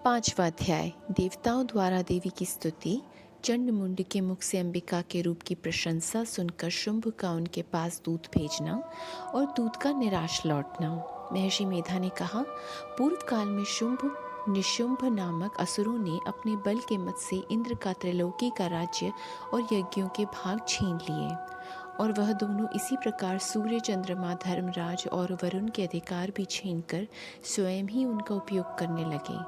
पांचवा अध्याय। देवताओं द्वारा देवी की स्तुति। चंडमुंड के मुख से अंबिका के रूप की प्रशंसा सुनकर शुंभ का उनके पास दूत भेजना और दूत का निराश लौटना। महर्षि मेधा ने कहा, पूर्व काल में शुंभ निशुंभ नामक असुरों ने अपने बल के मत से इंद्र का त्रिलोकी का राज्य और यज्ञों के भाग छीन लिए और वह दोनों इसी प्रकार सूर्य, चंद्रमा, धर्मराज और वरुण के अधिकार भी छीनकर स्वयं ही उनका उपयोग करने लगे।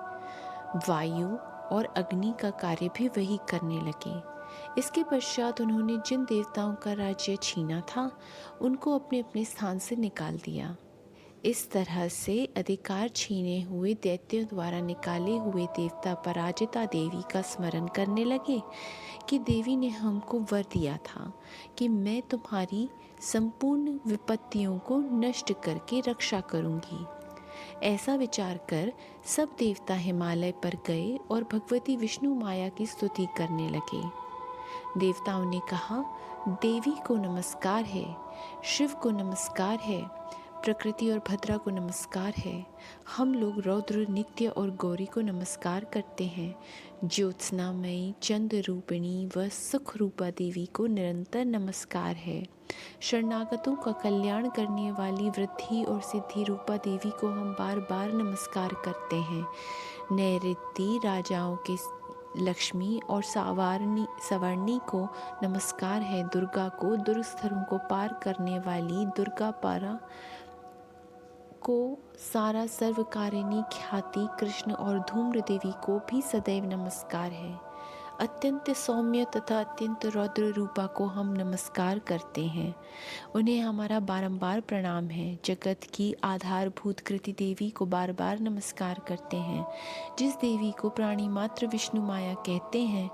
वायु और अग्नि का कार्य भी वही करने लगे। इसके पश्चात उन्होंने जिन देवताओं का राज्य छीना था उनको अपने अपने स्थान से निकाल दिया। इस तरह से अधिकार छीने हुए दैत्यों द्वारा निकाले हुए देवता पराजिता देवी का स्मरण करने लगे कि देवी ने हमको वर दिया था कि मैं तुम्हारी संपूर्ण विपत्तियों को नष्ट करके रक्षा करूंगी। ऐसा विचार कर सब देवता हिमालय पर गए और भगवती विष्णु माया की स्तुति करने लगे। देवताओं ने कहा, देवी को नमस्कार है, शिव को नमस्कार है, प्रकृति और भद्रा को नमस्कार है। हम लोग रौद्र, नित्य और गौरी को नमस्कार करते हैं। ज्योत्सनामयी, चंद रूपिणी व सुख रूपा देवी को निरंतर नमस्कार है। शरणागतों का कल्याण करने वाली वृद्धि और सिद्धि रूपा देवी को हम बार बार नमस्कार करते हैं। नैऋत्य राजाओं के लक्ष्मी और सवर्णी को नमस्कार है। दुर्गा को, दुर्स्थरों को पार करने वाली दुर्गा पारा को, सारा सर्वकारिणी ख्याति कृष्ण और धूम्र देवी को भी सदैव नमस्कार है। अत्यंत सौम्य तथा अत्यंत रौद्र रूपा को हम नमस्कार करते हैं। उन्हें हमारा बारंबार प्रणाम है। जगत की आधारभूत कृति देवी को बार बार नमस्कार करते हैं। जिस देवी को प्राणी मात्र विष्णु माया कहते हैं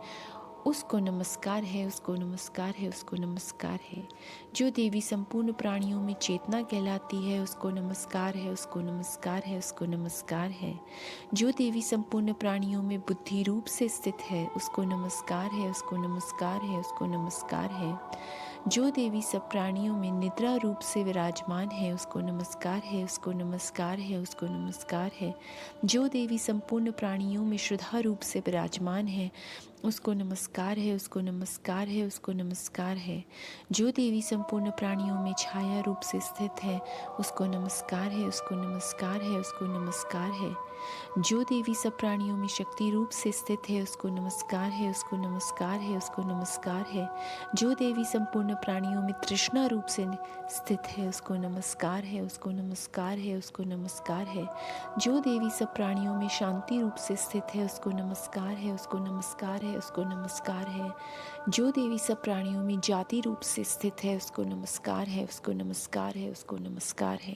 उसको नमस्कार है, उसको नमस्कार है, उसको नमस्कार है। जो देवी संपूर्ण प्राणियों में चेतना कहलाती है उसको नमस्कार है, उसको नमस्कार है, उसको नमस्कार है। जो देवी संपूर्ण प्राणियों में बुद्धि रूप से स्थित है उसको नमस्कार है, उसको नमस्कार है, उसको नमस्कार है। जो देवी सब प्राणियों में निद्रा रूप से विराजमान है उसको नमस्कार है, उसको नमस्कार है, उसको नमस्कार है। जो देवी संपूर्ण प्राणियों में श्रद्धा रूप से विराजमान है उसको नमस्कार है, उसको नमस्कार है, उसको नमस्कार है। जो देवी संपूर्ण प्राणियों में छाया रूप से स्थित है उसको नमस्कार है, उसको नमस्कार है, उसको नमस्कार है। जो देवी सब प्राणियों में शक्ति रूप से स्थित है उसको नमस्कार है, उसको नमस्कार है, उसको नमस्कार है। जो देवी संपूर्ण प्राणियों में तृष्णा रूप से स्थित है उसको नमस्कार है, उसको नमस्कार है, उसको नमस्कार है। जो देवी सब प्राणियों में शांति रूप से स्थित है उसको नमस्कार है, उसको नमस्कार है, उसको नमस्कार है। जो देवी सब प्राणियों में जाति रूप से स्थित है उसको नमस्कार है, उसको नमस्कार है, उसको नमस्कार है।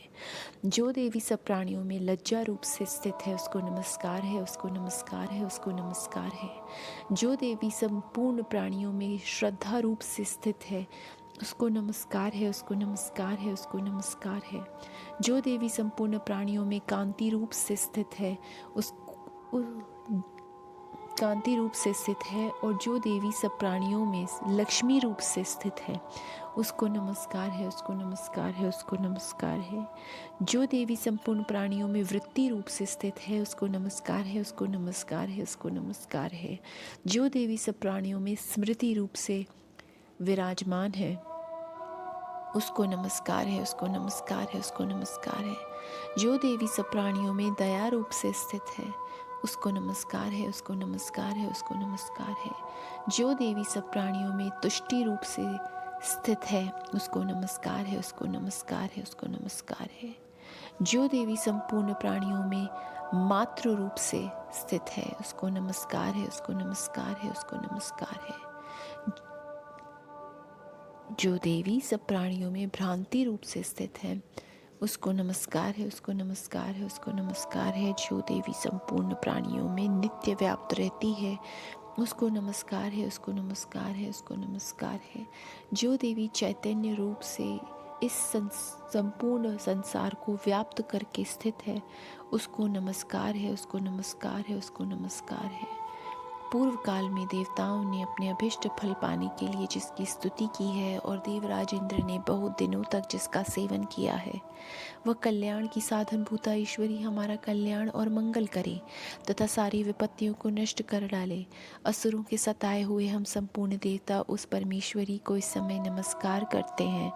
जो देवी सब प्राणियों में लज्जा रूप से स्थित है उसको नमस्कार है, उसको नमस्कार है, उसको नमस्कार है। जो देवी संपूर्ण प्राणियों में श्रद्धा रूप से स्थित है उसको नमस्कार है, उसको नमस्कार है, उसको नमस्कार है। जो देवी संपूर्ण प्राणियों में कांति रूप से स्थित है कांति रूप से स्थित है और जो देवी सब प्राणियों में लक्ष्मी रूप से स्थित है उसको नमस्कार है, उसको नमस्कार है, उसको नमस्कार है। जो देवी संपूर्ण प्राणियों में वृत्ति रूप से स्थित है उसको नमस्कार है, उसको नमस्कार है, उसको नमस्कार है। जो देवी सब प्राणियों में स्मृति रूप से विराजमान है उसको नमस्कार है, उसको नमस्कार है, उसको नमस्कार है। जो देवी सब प्राणियों में दया रूप से स्थित है उसको नमस्कार है, उसको नमस्कार है, उसको नमस्कार है। जो देवी सब प्राणियों में तुष्टि रूप से स्थित है उसको नमस्कार है, उसको नमस्कार है, उसको नमस्कार है। जो देवी संपूर्ण प्राणियों में मातृ रूप से स्थित है उसको नमस्कार है, उसको नमस्कार है, उसको नमस्कार है। जो देवी सब प्राणियों में भ्रांति रूप से स्थित है उसको नमस्कार है, उसको नमस्कार है, उसको नमस्कार है। जो देवी संपूर्ण प्राणियों में नित्य व्याप्त रहती है उसको नमस्कार है, उसको नमस्कार है, उसको नमस्कार है। जो देवी चैतन्य रूप से इस संपूर्ण संसार को व्याप्त करके स्थित है उसको नमस्कार है, उसको नमस्कार है, उसको नमस्कार है। पूर्व काल में देवताओं ने अपने अभिष्ट फल पाने के लिए जिसकी स्तुति की है और देवराज इंद्र ने बहुत दिनों तक जिसका सेवन किया है, वह कल्याण की साधनभूता ईश्वरी हमारा कल्याण और मंगल करे तथा सारी विपत्तियों को नष्ट कर डाले। असुरों के सताए हुए हम संपूर्ण देवता उस परमेश्वरी को इस समय नमस्कार करते हैं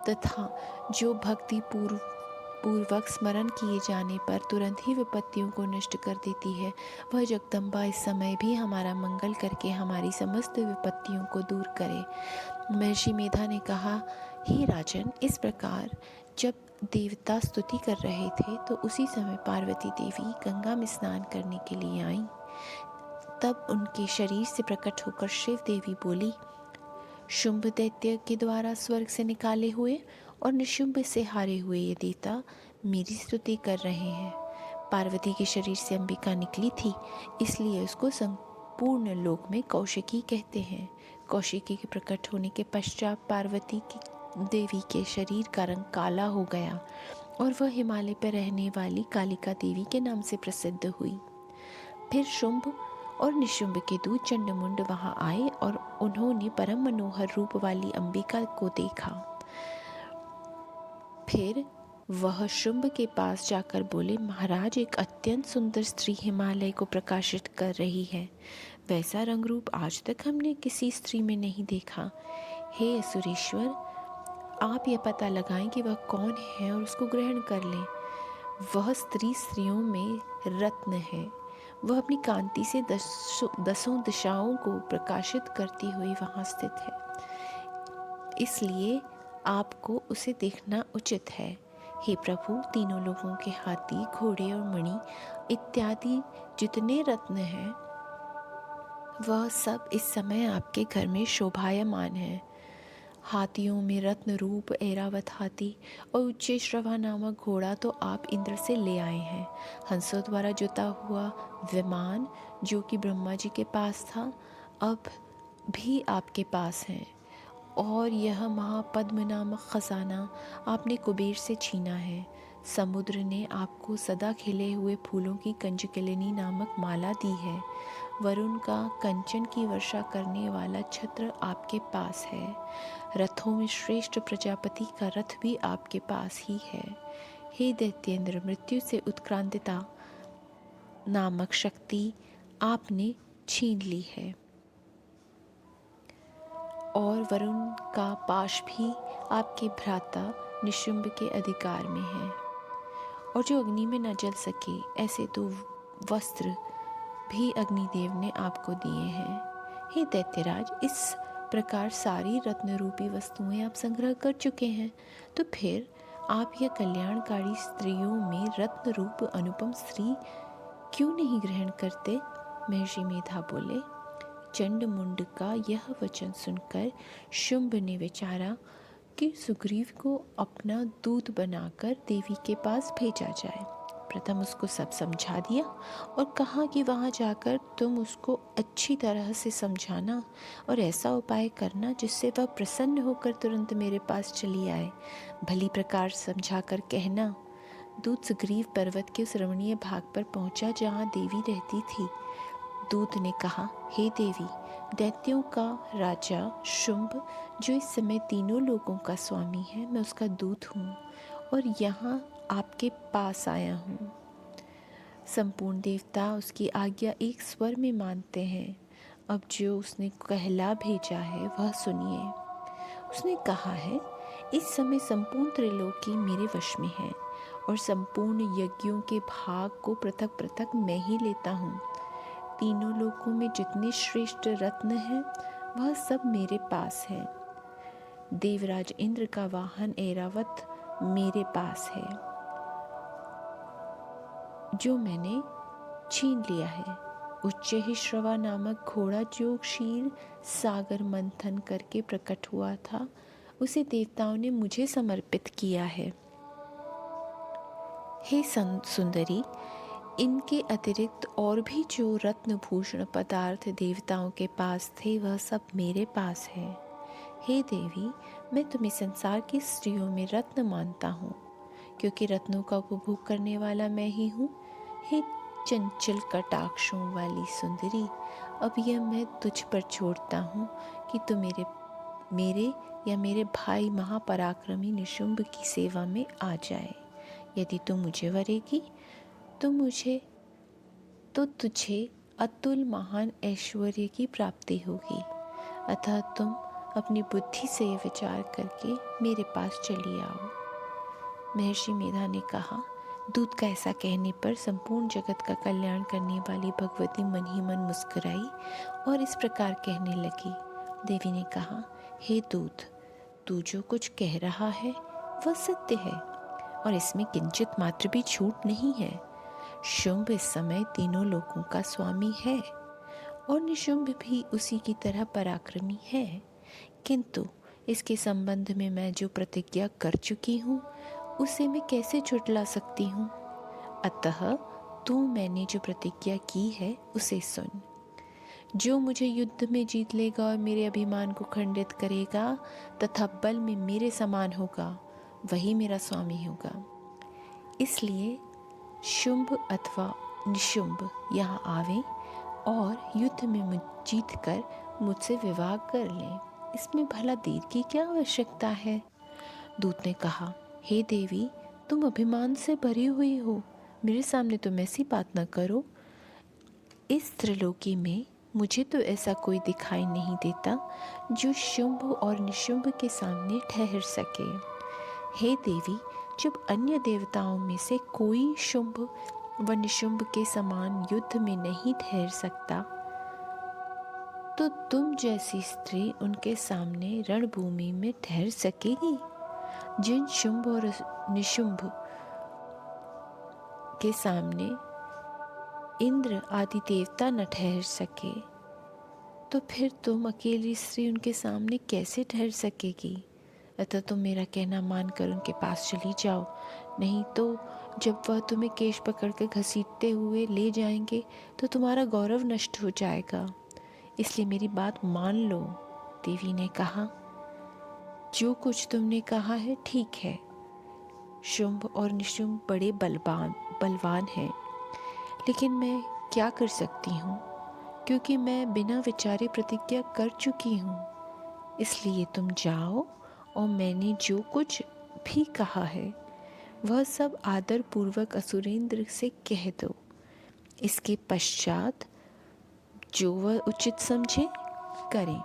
तथा जो भक्ति पूर्वक स्मरण किए जाने पर तुरंत ही विपत्तियों को नष्ट कर देती है, वह जगदम्बा इस समय भी हमारा मंगल करके हमारी समस्त विपत्तियों को दूर करे। महर्षि मेधा ने कहा, हे राजन, इस प्रकार जब देवता स्तुति कर रहे थे तो उसी समय पार्वती देवी गंगा में स्नान करने के लिए आईं। तब उनके शरीर से प्रकट होकर शिव देवी बोली, शुंभ दैत्य के द्वारा स्वर्ग से निकाले हुए और निशुंभ से हारे हुए ये देवता मेरी स्तुति कर रहे हैं। पार्वती के शरीर से अंबिका निकली थी, इसलिए उसको संपूर्ण लोक में कौशिकी कहते हैं। कौशिकी के प्रकट होने के पश्चात पार्वती की देवी के शरीर का रंग काला हो गया और वह हिमालय पर रहने वाली कालिका देवी के नाम से प्रसिद्ध हुई। फिर शुंभ और निशुंभ के दूत चंडमुंड वहां आए और उन्होंने परम मनोहर रूप वाली अंबिका को देखा। फिर वह शुंभ के पास जाकर बोले, महाराज, एक अत्यंत सुंदर स्त्री हिमालय को प्रकाशित कर रही है। वैसा रंग रूप आज तक हमने किसी स्त्री में नहीं देखा। हे असुरेश्वर, आप यह पता लगाएं कि वह कौन है और उसको ग्रहण कर लें। वह स्त्री स्त्रियों में रत्न है। वह अपनी कांति से दसों दिशाओं को प्रकाशित करती हुई वहां स्थित है, इसलिए आपको उसे देखना उचित है। हे प्रभु, तीनों लोगों के हाथी, घोड़े और मणि इत्यादि जितने रत्न हैं, वह सब इस समय आपके घर में शोभायमान है। हाथियों में रत्न रूप ऐरावत हाथी और उच्चैश्रवा नामक घोड़ा तो आप इंद्र से ले आए हैं। हंसों द्वारा जुता हुआ विमान जो कि ब्रह्मा जी के पास था, अब भी आपके पास है। और यह महापद्म नामक खजाना आपने कुबेर से छीना है। समुद्र ने आपको सदा खिले हुए फूलों की कंजकलिनी नामक माला दी है। वरुण का कंचन की वर्षा करने वाला छत्र आपके पास है। रथों में श्रेष्ठ प्रजापति का रथ भी आपके पास ही है। हे दैत्येंद्र, मृत्यु से उत्क्रांतिता नामक शक्ति आपने छीन ली है और वरुण का पाश भी आपके भ्राता निशुंभ के अधिकार में है। और जो अग्नि में न जल सके ऐसे तो वस्त्र भी अग्निदेव ने आपको दिए हैं। हे दैत्यराज, इस प्रकार सारी रत्न रूपी वस्तुएं आप संग्रह कर चुके हैं, तो फिर आप यह कल्याणकारी स्त्रियों में रत्न रूप अनुपम स्त्री क्यों नहीं ग्रहण करते? महर्षि मेधा बोले। चंडमुंड का यह वचन सुनकर शुंभ ने विचारा कि सुग्रीव को अपना दूत बनाकर देवी के पास भेजा जाए। प्रथम उसको सब समझा दिया और कहा कि वहाँ जाकर तुम उसको अच्छी तरह से समझाना और ऐसा उपाय करना जिससे वह प्रसन्न होकर तुरंत मेरे पास चली आए। भली प्रकार समझाकर कहना। दूत सुग्रीव पर्वत के उस रमणीय भाग पर पहुंचा जहाँ देवी रहती थी। दूत ने कहा, हे देवी, दैत्यों का राजा शुंभ जो इस समय तीनों लोगों का स्वामी है, मैं उसका दूत हूँ और यहाँ आपके पास आया हूँ। संपूर्ण देवता उसकी आज्ञा एक स्वर में मानते हैं। अब जो उसने कहला भेजा है वह सुनिए। उसने कहा है, इस समय संपूर्ण त्रिलोकी मेरे वश में है और संपूर्ण यज्ञों के भाग को पृथक पृथक मैं ही लेता हूँ। तीनों लोकों में जितने श्रेष्ठ रत्न हैं वह सब मेरे पास है। देवराज इंद्र का वाहन ऐरावत मेरे पास है जो मैंने छीन लिया है। उच्चैश्रवा नामक घोड़ा जो क्षीर सागर मंथन करके प्रकट हुआ था, उसे देवताओं ने मुझे समर्पित किया है। हे सुंदरी, इनके अतिरिक्त और भी जो रत्नभूषण पदार्थ देवताओं के पास थे वह सब मेरे पास है। हे देवी, मैं तुम्हें संसार की स्त्रियों में रत्न मानता हूँ, क्योंकि रत्नों का उपभोग करने वाला मैं ही हूँ। हे चंचल कटाक्षों वाली सुंदरी, अब यह मैं तुझ पर छोड़ता हूँ कि तू मेरे मेरे या मेरे भाई महापराक्रमी निशुंभ की सेवा में आ जाए। यदि तू मुझे वरेगी तो तुझे अतुल महान ऐश्वर्य की प्राप्ति होगी। अतः तुम अपनी बुद्धि से यह विचार करके मेरे पास चली आओ। महर्षि मेधा ने कहा। दूत का ऐसा कहने पर संपूर्ण जगत का कल्याण करने वाली भगवती मन ही मन मुस्कुराई और इस प्रकार कहने लगी। देवी ने कहा, हे दूत, तू जो कुछ कह रहा है वह सत्य है और इसमें किंचित मात्र भी झूठ नहीं है। शुंभ इस समय तीनों लोकों का स्वामी है और निशुंभ भी उसी की तरह पराक्रमी है, किंतु इसके संबंध में मैं जो प्रतिज्ञा कर चुकी हूँ उसे मैं कैसे झुठला सकती हूँ। अतः तू मैंने जो प्रतिज्ञा की है उसे सुन। जो मुझे युद्ध में जीत लेगा और मेरे अभिमान को खंडित करेगा तथा बल में मेरे समान होगा, वही मेरा स्वामी होगा। इसलिए शुंभ अथवा निशुंभ यहाँ आवें और युद्ध में जीत कर मुझसे विवाह कर लें। इसमें भला देर की क्या आवश्यकता है। दूत ने कहा, हे देवी, तुम अभिमान से भरी हुई हो, मेरे सामने तुम ऐसी बात न करो। इस त्रिलोकी में मुझे तो ऐसा कोई दिखाई नहीं देता जो शुंभ और निशुंभ के सामने ठहर सके। हे देवी, जब अन्य देवताओं में से कोई शुंभ व निशुंभ के समान युद्ध में नहीं ठहर सकता, तो तुम जैसी स्त्री उनके सामने रणभूमि में ठहर सकेगी। जिन शुंभ और निशुंभ के सामने इंद्र आदि देवता न ठहर सके, तो फिर तुम अकेली स्त्री उनके सामने कैसे ठहर सकेगी। अतः तुम मेरा कहना मानकर उनके पास चली जाओ, नहीं तो जब वह तुम्हें केश पकड़कर घसीटते हुए ले जाएंगे तो तुम्हारा गौरव नष्ट हो जाएगा। इसलिए मेरी बात मान लो। देवी ने कहा, जो कुछ तुमने कहा है ठीक है। शुंभ और निशुंभ बड़े बलवान हैं, लेकिन मैं क्या कर सकती हूँ, क्योंकि मैं बिना विचारे प्रतिज्ञा कर चुकी हूँ। इसलिए तुम जाओ और मैंने जो कुछ भी कहा है वह सब आदर पूर्वक असुरेंद्र से कह दो। इसके पश्चात जो वह उचित समझे करें।